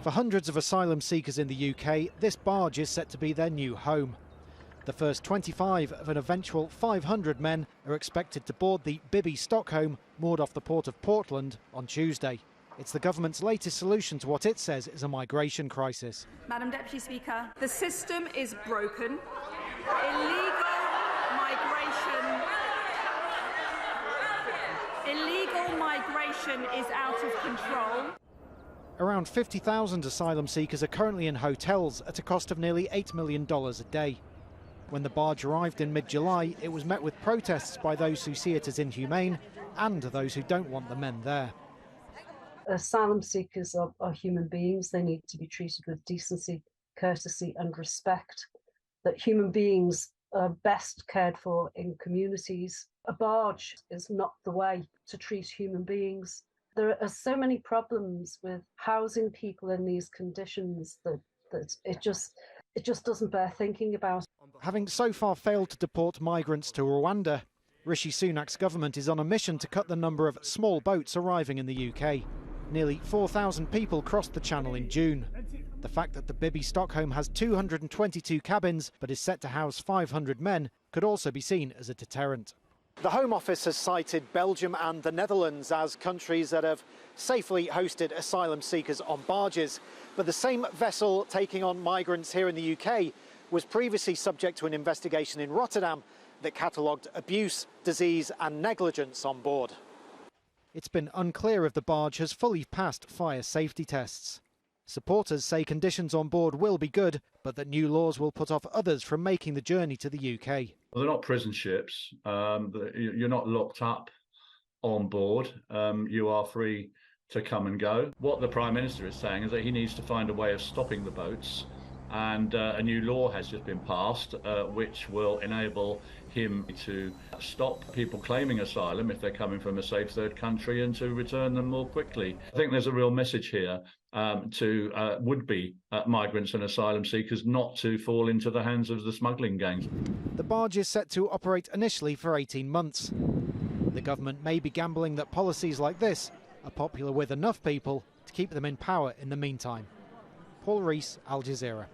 For hundreds of asylum seekers in the UK, this barge is set to be their new home. The first 25 of an eventual 500 men are expected to board the Bibby Stockholm, moored off the port of Portland, on Tuesday. It's the government's latest solution to what it says is a migration crisis. Madam Deputy Speaker, the system is broken. Illegal migration is out of control. Around 50,000 asylum seekers are currently in hotels at a cost of nearly $8 million a day. When the barge arrived in mid-July, it was met with protests by those who see it as inhumane and those who don't want the men there. Asylum seekers are human beings. They need to be treated with decency, courtesy and respect. That human beings are best cared for in communities. A barge is not the way to treat human beings. There are so many problems with housing people in these conditions that it just doesn't bear thinking about. Having so far failed to deport migrants to Rwanda, Rishi Sunak's government is on a mission to cut the number of small boats arriving in the UK. Nearly 4,000 people crossed the Channel in June. The fact that the Bibby Stockholm has 222 cabins but is set to house 500 men could also be seen as a deterrent. The Home Office has cited Belgium and the Netherlands as countries that have safely hosted asylum seekers on barges. But the same vessel taking on migrants here in the UK was previously subject to an investigation in Rotterdam that catalogued abuse, disease and negligence on board. It's been unclear if the barge has fully passed fire safety tests. Supporters say conditions on board will be good, but that new laws will put off others from making the journey to the UK. Well, they're not prison ships. You're not locked up on board. You are free to come and go. What the Prime Minister is saying is that he needs to find a way of stopping the boats, and a new law has just been passed which will enable him to stop people claiming asylum if they're coming from a safe third country and to return them more quickly. I think there's a real message here to would-be migrants and asylum seekers not to fall into the hands of the smuggling gangs. The barge is set to operate initially for 18 months. The government may be gambling that policies like this are popular with enough people to keep them in power in the meantime. Rhys, Al Jazeera.